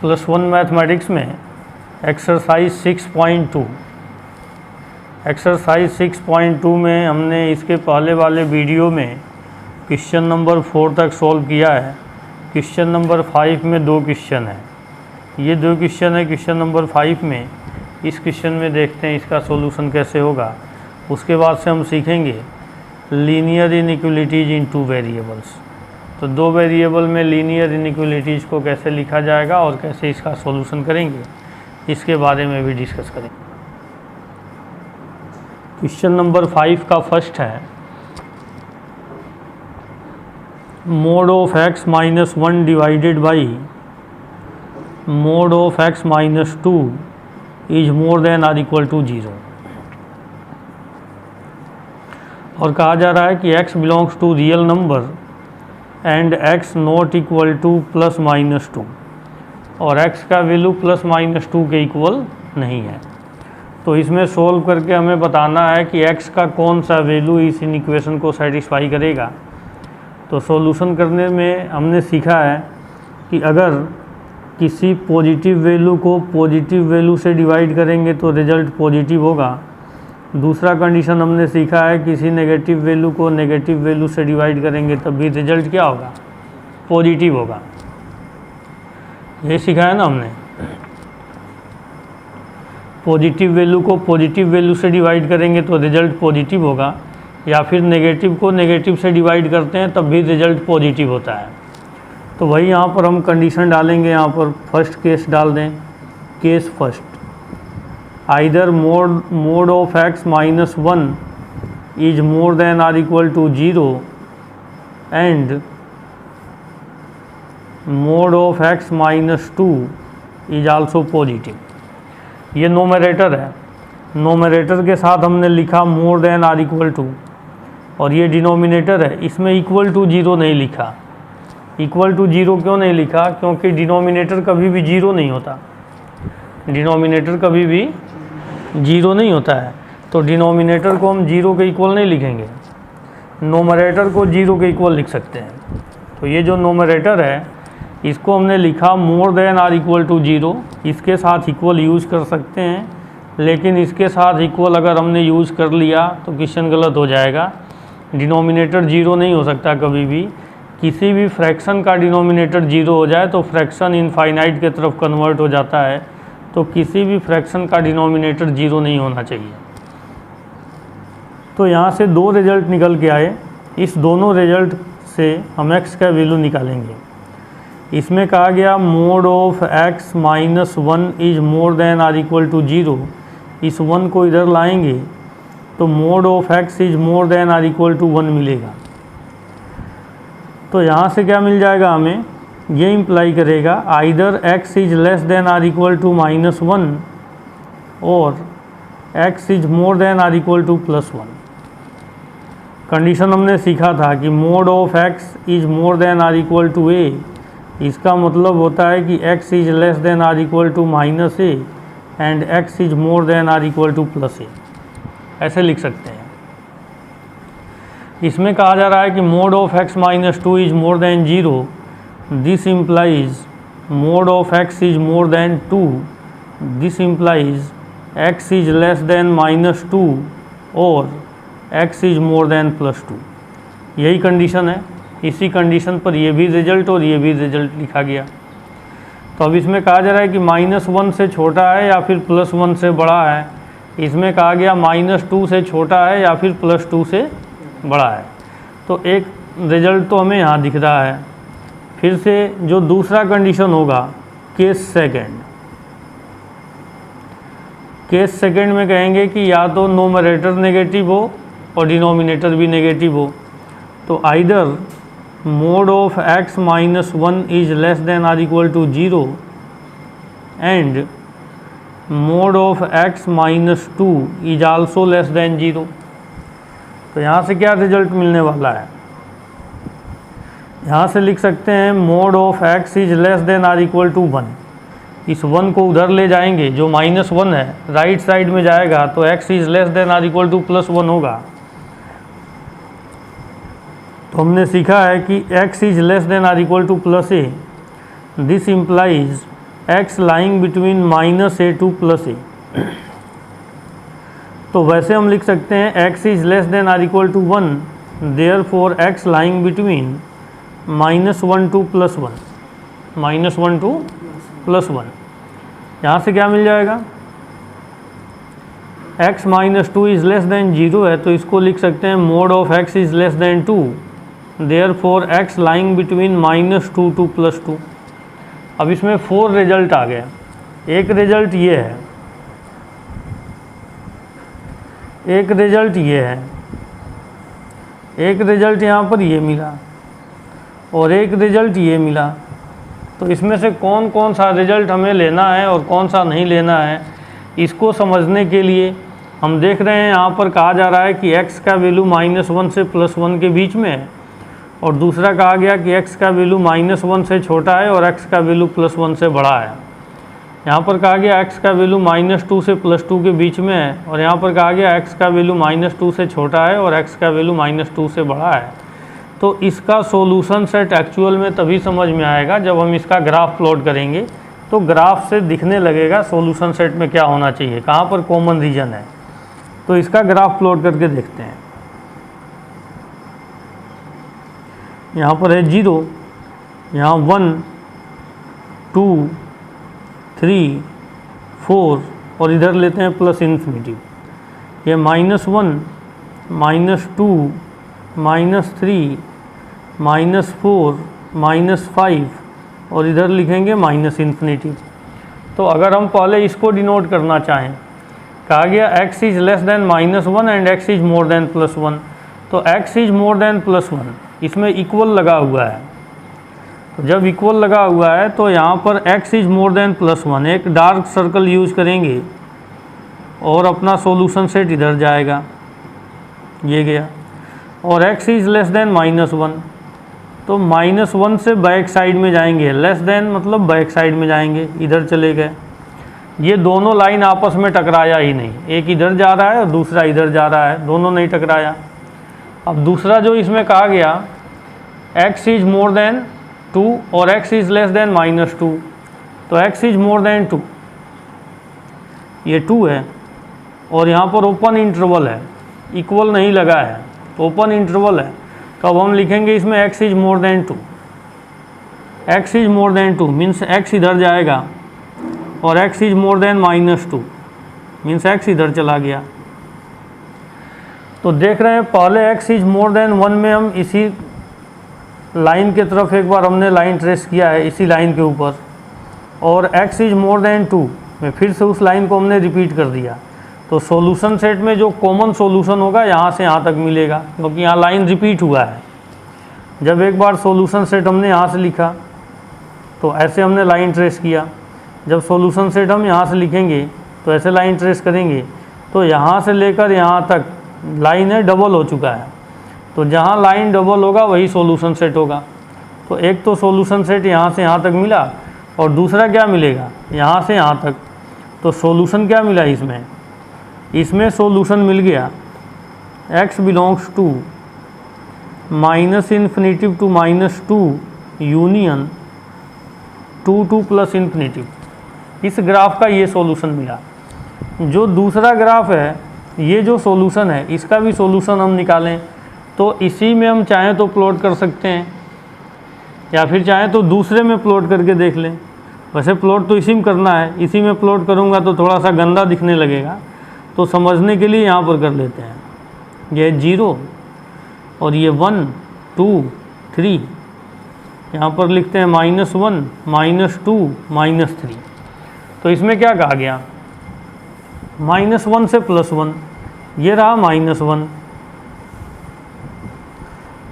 +1 mathematics में exercise 6.2 में हमने इसके पहले वाले वीडियो में क्वेश्चन नंबर 4 तक सॉल्व किया है। क्वेश्चन नंबर 5 में 2 क्वेश्चन है, ये 2 क्वेश्चन है क्वेश्चन नंबर 5 में। इस क्वेश्चन में देखते हैं इसका सॉल्यूशन कैसे होगा। उसके बाद से हम सीखेंगे लीनियर इनइक्वलिटीज़ इन 2 वेरिएबल्स। तो 2 वेरिएबल में लीनियर इनइक्वलिटीज़ को कैसे लिखा जाएगा और कैसे इसका सॉल्यूशन करेंगे, इसके बारे में भी डिस्कस करेंगे। क्वेश्चन नंबर 5 का फर्स्ट है mod of x minus 1 divided by mod of x minus 2 is more than or equal to 0। और कहा जा रहा है कि x belongs to real number and x not equal to plus minus 2, और x का वैल्यू प्लस माइनस 2 के equal नहीं है। तो इसमें सोल्व करके हमें बताना है कि x का कौन सा वैल्यू इस इक्वेशन को सेटिस्फाई करेगा। तो सॉल्यूशन करने में हमने सीखा है कि अगर किसी पॉजिटिव वैल्यू को पॉजिटिव वैल्यू से डिवाइड करेंगे तो रिजल्ट पॉजिटिव होगा। दूसरा कंडीशन हमने सीखा है किसी नेगेटिव वैल्यू को नेगेटिव वैल्यू से डिवाइड करेंगे तब भी रिजल्ट क्या होगा, पॉजिटिव होगा। ये सीखा है ना हमने। पॉजिटिव वैल्यू को पॉजिटिव वैल्यू से डिवाइड करेंगे तो रिजल्ट पॉजिटिव होगा, या फिर नेगेटिव को नेगेटिव से डिवाइड करते हैं तब भी रिजल्ट पॉजिटिव होता है। तो वही यहाँ पर हम कंडीशन डालेंगे। यहाँ पर फर्स्ट केस डाल दें, case first, either mod of x minus 1 is more than or equal to 0 and mod of x minus 2 is also positive। ये नोमरेटर है, नोमरेटर के साथ हमने लिखा more than or equal to, और ये डिनोमिनेटर है, इसमें इक्वल टू 0 नहीं लिखा। इक्वल टू 0 क्यों नहीं लिखा? क्योंकि डिनोमिनेटर कभी भी 0 नहीं होता, डिनोमिनेटर कभी भी 0 नहीं होता है। तो डिनोमिनेटर को हम 0 के इक्वल नहीं लिखेंगे, नोमरेटर को 0 के इक्वल लिख सकते हैं। तो ये जो नोमरेटर है इसको हमने लिखा more than or equal to 0। इसके साथ इक्वल यूज़ कर सकते हैं, लेकिन इसके साथ इक्वल अगर हमने यूज़ कर लिया तो क्वेश्चन गलत हो जाएगा। डिनोमिनेटर 0 नहीं हो सकता कभी भी। किसी भी फ्रैक्शन का डिनोमिनेटर 0 हो जाए तो फ्रैक्शन इनफाइनाइट की तरफ कन्वर्ट हो जाता है। तो किसी भी फ्रैक्शन का डिनोमिनेटर 0 नहीं होना चाहिए। तो यहाँ से 2 रिजल्ट निकल के आए। इस दोनों रिजल्ट से हम x का वैल्यू निकालेंगे। इसमें कहा गया mod of x minus 1 is more than or equal to 0। इस 1 को इधर लाएंगे तो mod of x is more than or equal to 1 मिलेगा। तो यहाँ से क्या मिल जाएगा हमें, ये इम्प्लाई करेगा either x is less than or equal to -1 और x is more than or equal to +1। Condition हमने सीखा था कि mod of x is more than or equal to a, इसका मतलब होता है कि x is less than or equal to -a and x is more than or equal to +a। ऐसे लिख सकते हैं। इसमें कहा जा रहा है कि mod of x minus 2 is more then 0। This implies mod of x is more then 2। This implies x is less then -2 और x इज मोर देन +2। यही कंडीशन है। इसी कंडीशन पर ये भी रिजल्ट और ये भी रिजल्ट लिखा गया। तो अब इसमें कहा जा रहा है कि -1 से छोटा है या फिर +1 से बड़ा है। इसमें कहा गया -2 से छोटा है या फिर +2 से बड़ा है। तो एक रिजल्ट तो हमें यहाँ दिख रहा है। फिर से जो दूसरा कंडीशन होगा, केस सेकंड, केस सेकंड में कहेंगे कि या तो नोमरेटर नेगेटिव हो और डिनोमिनेटर भी नेगेटिव हो। तो either mod of x minus 1 is less than or equal to 0 and mod of x minus 2 is also less than 0। तो यहाँ से क्या रिजल्ट मिलने वाला है, यहाँ से लिख सकते हैं mod of x is less than or equal to 1। इस 1 को उधर ले जाएंगे, जो -1 है राइट साइड में जाएगा तो x is less than or equal to +1 होगा। तो हमने सीखा है कि x is less than or equal to +a। This implies x lying between -a2 + a। तो वैसे हम लिख सकते हैं x is less than or equal to 1, therefore x lying between -1 to +1, -1 to +1। यहाँ से क्या मिल जाएगा, x -2 इज़ लेस देन 0 है, तो इसको लिख सकते हैं mod of x is less than 2, therefore x lying between -2 to +2। अब इसमें 4 रिजल्ट आ गया। एक रिजल्ट ये है, एक रिजल्ट ये है, एक रिजल्ट यहाँ पर ये मिला और एक रिजल्ट ये मिला। तो इसमें से कौन कौन सा रिजल्ट हमें लेना है और कौन सा नहीं लेना है, इसको समझने के लिए हम देख रहे हैं यहाँ पर कहा जा रहा है कि x का वैल्यू -1 से +1 के बीच में है, और दूसरा कहा गया कि x का वैल्यू -1 से छोटा है और x का वैल्यू +1 से बड़ा है। यहाँ पर कहा गया x का वैल्यू -2 से +2 के बीच में है, और यहाँ पर कहा गया x का वैल्यू -2 से छोटा है और x का वैल्यू -2 से बड़ा है। तो इसका सॉल्यूशन सेट एक्चुअल में तभी समझ में आएगा जब हम इसका ग्राफ प्लॉट करेंगे। तो ग्राफ से दिखने लगेगा सॉल्यूशन सेट में क्या होना चाहिए, कहाँ पर कॉमन रीजन है। तो इसका ग्राफ प्लॉट करके देखते हैं। यहाँ पर है 0, यहाँ 1 2 3 4 और इधर लेते हैं प्लस इन्फिनिटी। ये -1 -2 -3 -4 -5 और इधर लिखेंगे -इन्फिनिटी। तो अगर हम पहले इसको डिनोट करना चाहें, कहा गया x is less than -1 and x is more than +1, तो x इज़ मोर देन +1 इसमें इक्वल लगा हुआ है। तो जब इक्वल लगा हुआ है तो यहाँ पर x इज़ मोर देन +1 एक डार्क सर्कल यूज करेंगे और अपना सॉल्यूशन सेट इधर जाएगा, ये गया। और x इज़ लेस देन -1 तो -1 से बैक साइड में जाएंगे, लेस देन मतलब बैक साइड में जाएंगे, इधर चले गए। ये दोनों लाइन आपस में टकराया ही नहीं, एक इधर जा रहा है और दूसरा इधर जा रहा है, दोनों नहीं टकराया। अब दूसरा जो इसमें कहा गया x इज़ मोर देन 2 और x इज़ लेस देन -2, तो x इज़ मोर देन 2, ये 2 है और यहाँ पर ओपन इंटरवल है, इक्वल नहीं लगा है, ओपन इंटरवल है। तो अब हम लिखेंगे इसमें x is more than 2, x is more than 2 means x इधर जाएगा, और x is more than -2 means x इधर चला गया। तो देख रहे हैं पहले x इज़ मोर देन 1 में हम इसी लाइन के तरफ एक बार हमने लाइन ट्रेस किया है इसी लाइन के ऊपर, और x इज़ मोर देन 2 में फिर से उस लाइन को हमने रिपीट कर दिया। तो सॉल्यूशन सेट में जो कॉमन सॉल्यूशन होगा यहाँ से यहाँ तक मिलेगा, क्योंकि यहाँ लाइन रिपीट हुआ है। जब एक बार सॉल्यूशन सेट हमने यहाँ से लिखा तो ऐसे हमने लाइन ट्रेस किया, जब सॉल्यूशन सेट हम यहाँ से लिखेंगे तो ऐसे लाइन ट्रेस करेंगे, तो यहाँ से लेकर यहाँ तक लाइन है डबल हो चुका है। तो जहाँ लाइन डबल होगा वही सॉल्यूशन सेट होगा। तो एक तो सॉल्यूशन सेट यहाँ से यहाँ तक मिला और दूसरा क्या मिलेगा यहाँ से यहाँ तक। तो सॉल्यूशन क्या मिला इसमें, इसमें सॉल्यूशन मिल गया x belongs to -infinity to -2 union 2 to +infinity. इस ग्राफ का ये सॉल्यूशन मिला। जो दूसरा ग्राफ है ये जो सॉल्यूशन है इसका भी सॉल्यूशन हम निकालें तो इसी में हम चाहें तो प्लॉट कर सकते हैं, या फिर चाहें तो दूसरे में प्लॉट करके देख लें। वैसे प्लॉट तो इसी में करना है, इसी में प्लॉट करूँगा तो थोड़ा सा गंदा दिखने लगेगा, तो समझने के लिए यहाँ पर कर लेते हैं। ये 0 और ये 1 2 3, यहाँ पर लिखते हैं -1 -2 -3। तो इसमें क्या कहा गया, -1 से +1, ये रहा -1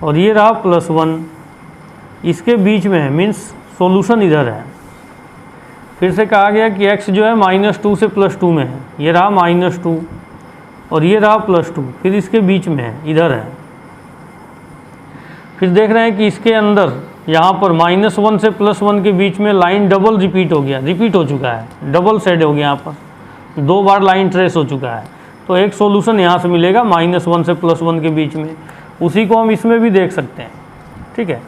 और ये रहा +1, इसके बीच में है मीन्स सॉल्यूशन इधर है। फिर से कहा गया कि x जो है -2 से +2 में है, ये रहा -2 और ये रहा +2, फिर इसके बीच में है, इधर है। फिर देख रहे हैं कि इसके अंदर यहाँ पर -1 से +1 के बीच में लाइन डबल रिपीट हो गया, रिपीट हो चुका है, डबल सेड हो गया, यहाँ पर 2 बार लाइन ट्रेस हो चुका है। तो एक सॉल्यूशन यहाँ से मिलेगा -1 से +1 के बीच में, उसी को हम इसमें भी देख सकते हैं, ठीक है।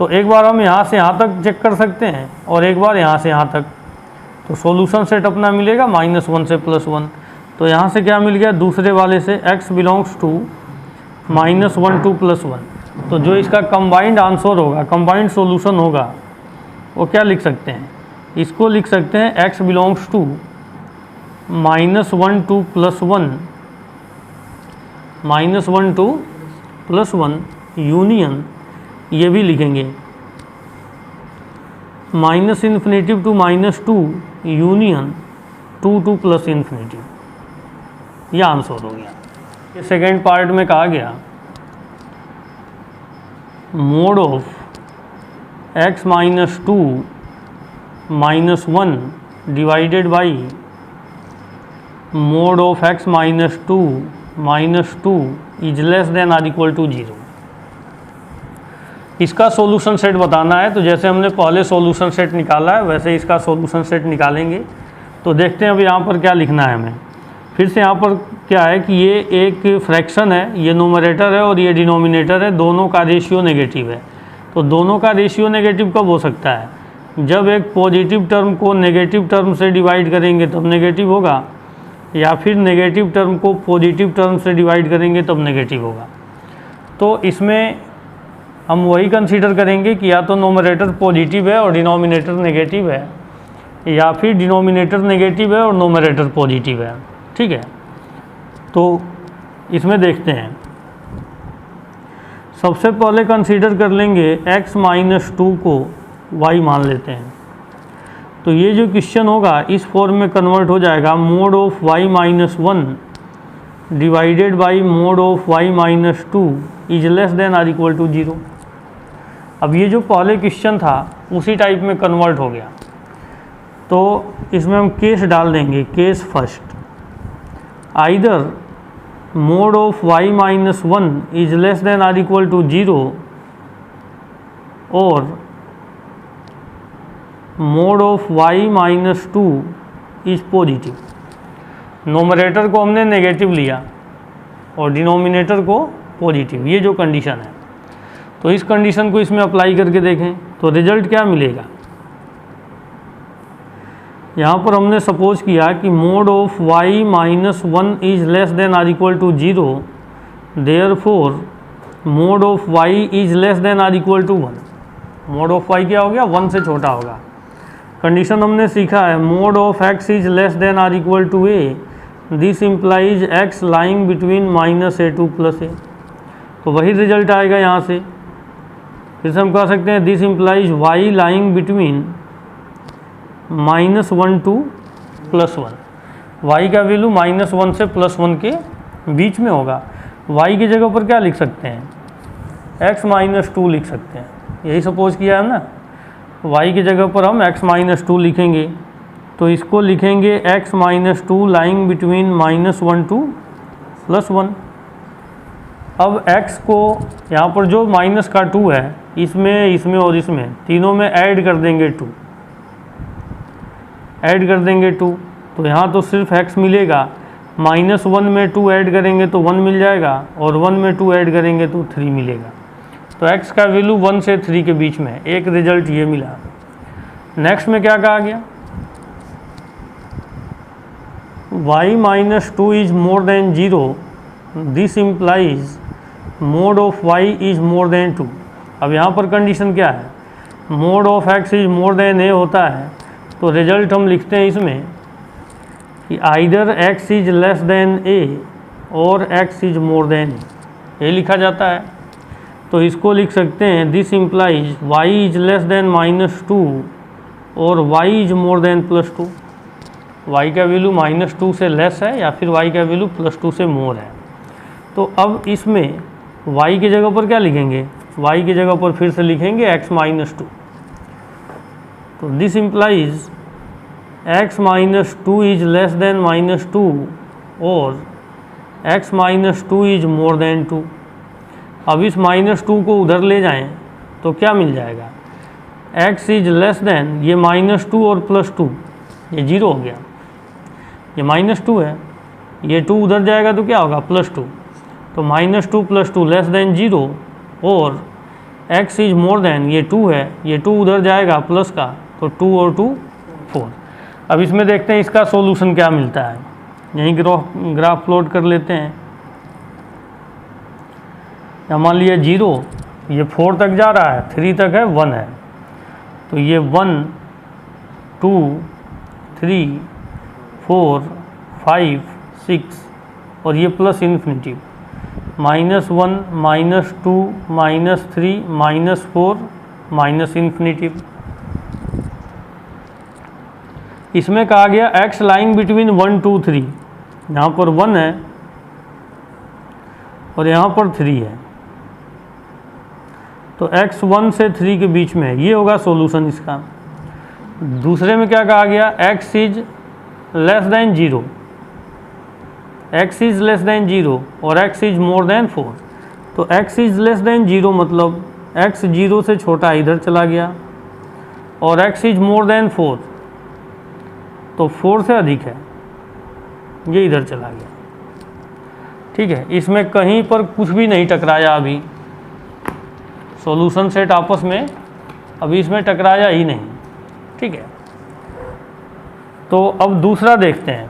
तो एक बार हम यहाँ से यहाँ तक चेक कर सकते हैं और एक बार यहाँ से यहाँ तक। तो सॉल्यूशन सेट अपना मिलेगा -1 से +1। तो यहाँ से क्या मिल गया, दूसरे वाले से x बिलोंग्स टू -1 to +1। तो जो इसका कंबाइंड आंसर होगा, कंबाइंड सॉल्यूशन होगा, वो क्या लिख सकते हैं, इसको लिख सकते हैं x belongs to -1 to +1, -1 to +1 union, ये भी लिखेंगे -∞ to -2 यूनियन 2 to +∞। यह आंसर हो गया। ये सेकेंड पार्ट में कहा गया mod of x - 2 - 1 divided by mod of x - 2 - 2 is less than or equal to 0। इसका सॉल्यूशन सेट बताना है। तो जैसे हमने पहले सॉल्यूशन सेट निकाला है वैसे इसका सॉल्यूशन सेट निकालेंगे। तो देखते हैं अब यहाँ पर क्या लिखना है हमें। फिर से यहाँ पर क्या है कि ये एक फ्रैक्शन है, ये नोमरेटर है और ये डिनोमिनेटर है, दोनों का रेशियो नेगेटिव है। तो दोनों का रेशियो नेगेटिव कब हो सकता है, जब एक पॉजिटिव टर्म को नेगेटिव टर्म से डिवाइड करेंगे तब नेगेटिव होगा, या फिर नेगेटिव टर्म को पॉजिटिव टर्म से डिवाइड करेंगे तब नेगेटिव होगा। तो इसमें हम वही कंसीडर करेंगे कि या तो नोमरेटर पॉजिटिव है और डिनोमिनेटर नेगेटिव है, या फिर डिनोमिनेटर नेगेटिव है और नोमरेटर पॉजिटिव है। ठीक है, तो इसमें देखते हैं। सबसे पहले कंसीडर कर लेंगे x - 2 को y मान लेते हैं। तो ये जो क्वेश्चन होगा इस फॉर्म में कन्वर्ट हो जाएगा mod of y - 1 divided by mod of y - 2 is less than or equal to 0। अब ये जो पहले क्वेश्चन था उसी टाइप में कन्वर्ट हो गया। तो इसमें हम केस डाल देंगे, case first, either mod of y - 1 is less than or equal to 0 और mod of y - 2 is positive. Numerator को हमने नेगेटिव लिया और डिनोमिनेटर को पॉजिटिव, ये जो कंडीशन है। तो इस कंडीशन को इसमें अप्लाई करके देखें तो रिजल्ट क्या मिलेगा। यहाँ पर हमने सपोज किया कि mod of y - 1 is less than or equal to 0, therefore mod of y is less than or equal to 1। Mod of y क्या हो गया, 1 से छोटा होगा। कंडीशन हमने सीखा है mod of x is less than or equal to a, this implies x lying between -a2 + a। तो वही रिजल्ट आएगा यहाँ से। फिर से हम कह सकते हैं this implies y lying between -1 to +1। y का वैल्यू -1 से +1 के बीच में होगा। y की जगह पर क्या लिख सकते हैं, x - 2 लिख सकते हैं। यही सपोज किया है ना, y की जगह पर हम x - 2 लिखेंगे। तो इसको लिखेंगे x - 2 लाइंग बिटवीन -1 to +1। अब x को यहाँ पर जो माइनस का 2 है इसमें और इसमें तीनों में ऐड कर देंगे 2, ऐड कर देंगे 2। तो यहाँ तो सिर्फ x मिलेगा, -1 में 2 ऐड करेंगे तो 1 मिल जाएगा और 1 में 2 ऐड करेंगे तो 3 मिलेगा। तो x का वैल्यू 1 से 3 के बीच में, एक रिजल्ट ये मिला। नेक्स्ट में क्या कहा गया, y - 2 is more then 0, this implies mode of y is more then 2। अब यहाँ पर कंडीशन क्या है, mod of x is more then a होता है। तो रिजल्ट हम लिखते हैं इसमें कि either x is less then a और x is more then a, ये लिखा जाता है। तो इसको लिख सकते हैं this implies y is less then -2 और y is more then +2। y का वैल्यू -2 से लेस है या फिर y का वैल्यू +2 से मोर है। तो अब इसमें y की जगह पर क्या लिखेंगे, y की जगह पर फिर से लिखेंगे x - 2। तो this implies x - 2 is less then -2 और x - 2 इज मोर देन 2। अब इस -2 को उधर ले जाएं तो क्या मिल जाएगा, x इज लेस देन, ये -2 और +2 ये 0 हो गया, ये -2 है, ये 2 उधर जाएगा तो क्या होगा +2। तो -2 + 2 लेस देन 0 और x इज मोर देन, ये 2 है, ये 2 उधर जाएगा प्लस का, तो 2 और 2 4। अब इसमें देखते हैं इसका सॉल्यूशन क्या मिलता है। यहीं ग्राफ प्लॉट कर लेते हैं। मान लिया 0, ये 4 तक जा रहा है, 3 तक है, 1 है, तो ये 1 2 3 4 5 6 और ये प्लस इन्फिनिटी, -1 -2 -3 -4 माइनस इन्फिनिटी। इसमें कहा गया x लाइंग बिटवीन 1 2 3, यहाँ पर 1 है और यहाँ पर 3 है, तो x 1 से 3 के बीच में है, ये होगा सॉल्यूशन इसका। दूसरे में क्या कहा गया, x is less than 0, x is less than 0 और x इज मोर देन 4। तो x इज लेस देन 0 मतलब x 0 से छोटा इधर चला गया, और x इज मोर देन 4 तो 4 से अधिक है, ये इधर चला गया। ठीक है, इसमें कहीं पर कुछ भी नहीं टकराया अभी, सॉल्यूशन सेट आपस में अभी इसमें टकराया ही नहीं। ठीक है, तो अब दूसरा देखते हैं।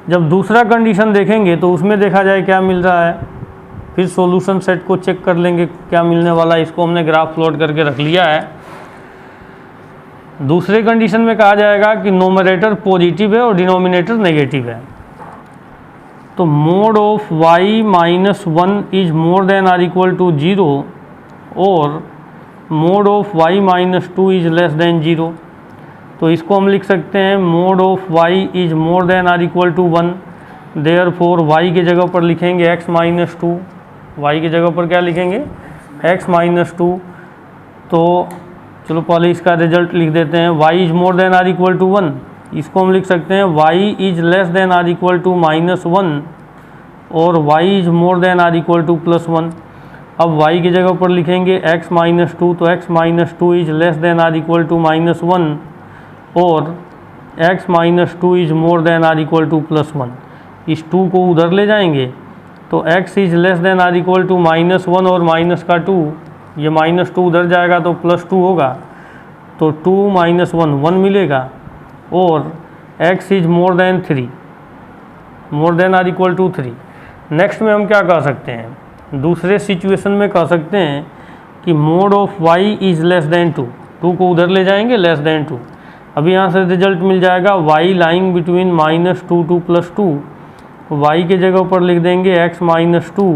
जब दूसरा कंडीशन देखेंगे तो उसमें देखा जाए क्या मिल रहा है, फिर सॉल्यूशन सेट को चेक कर लेंगे क्या मिलने वाला है। इसको हमने ग्राफ प्लॉट करके रख लिया है। दूसरे कंडीशन में कहा जाएगा कि नोमरेटर पॉजिटिव है और डिनोमिनेटर नेगेटिव है, तो mod of y minus 1 is more than or equal to 0 और mod of y minus 2 is less than 0। तो इसको हम लिख सकते हैं mod of y is more than or equal to 1, therefore y के जगह पर लिखेंगे x माइनस 2, y की जगह पर क्या लिखेंगे x माइनस 2। तो चलो पहले इसका रिजल्ट लिख देते हैं, y is more than or equal to 1, इसको हम लिख सकते हैं y is less than or equal to -1 और y is more than or equal to +1। अब y की जगह पर लिखेंगे x माइनस 2, तो x minus 2 is less than or equal to -1 और x minus 2 is more than or equal to +1। इस 2 को उधर ले जाएंगे तो x is less than or equal to -1 और माइनस का 2, ये -2 उधर जाएगा तो +2 होगा, तो 2 - 1 1 मिलेगा और x is more than 3, more than or equal to 3। Next में हम क्या कह सकते हैं, दूसरे सिचुएशन में कह सकते हैं कि mod of y is less then 2, 2 को उधर ले जाएंगे लेस देन 2। अभी यहाँ से रिजल्ट मिल जाएगा y lying between -2 to +2, y के जगह पर लिख देंगे x minus 2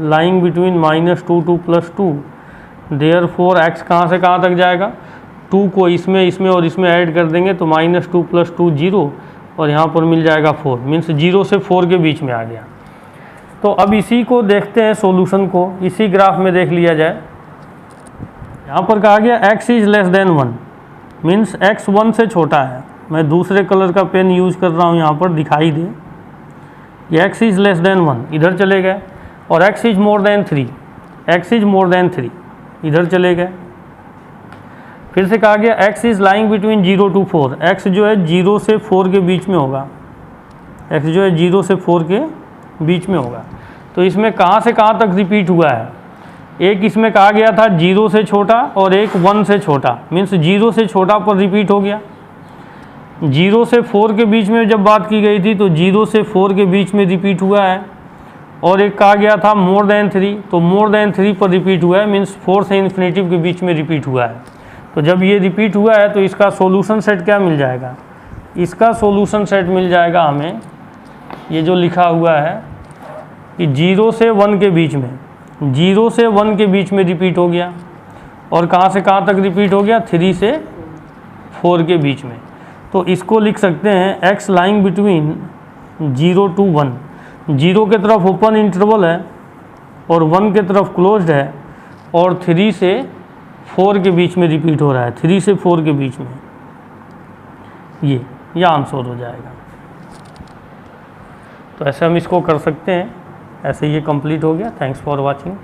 lying between -2 to +2, therefore x कहाँ से कहाँ तक जाएगा, 2 को इसमें और इसमें ऐड कर देंगे तो -2 + 2 0 और यहाँ पर मिल जाएगा 4, मीन्स 0 से 4 के बीच में आ गया। तो अब इसी को देखते हैं सॉल्यूशन को, इसी ग्राफ में देख लिया जाए। यहाँ पर कहा गया x is less then 1, means x 1 से छोटा है। मैं दूसरे कलर का पेन यूज कर रहा हूँ यहाँ पर दिखाई दे, ये x इज लेस देन 1 इधर चले गए, और x is more than 3, x is more than 3 इधर चले गए। फिर से कहा गया x is lying between 0 to 4, x जो है 0 से 4 के बीच में होगा, x जो है 0 से 4 के बीच में होगा। तो इसमें कहाँ से कहाँ तक रिपीट हुआ है, एक इसमें कहा गया था 0 से छोटा और एक 1 से छोटा, मीन्स 0 से छोटा पर रिपीट हो गया। 0 से 4 के बीच में जब बात की गई थी तो 0 से 4 के बीच में रिपीट हुआ है, और एक कहा गया था मोर देन 3, तो मोर देन 3 पर रिपीट हुआ है, मीन्स 4 से इन्फिनेटिव के बीच में रिपीट हुआ है। तो जब ये रिपीट हुआ है तो इसका सॉल्यूशन सेट क्या मिल जाएगा, इसका सॉल्यूशन सेट मिल जाएगा हमें, ये जो लिखा हुआ है कि 0 से 1 के बीच में, 0 से 1 के बीच में रिपीट हो गया, और कहाँ से कहाँ तक रिपीट हो गया, 3 से 4 के बीच में। तो इसको लिख सकते हैं x लाइंग बिटवीन 0 to 1, 0 के तरफ ओपन इंटरवल है और 1 के तरफ क्लोज्ड है, और 3 से 4 के बीच में रिपीट हो रहा है, 3 से 4 के बीच में, ये आंसर हो जाएगा। तो ऐसे हम इसको कर सकते हैं, ऐसे ये कंप्लीट हो गया। Thanks for watching.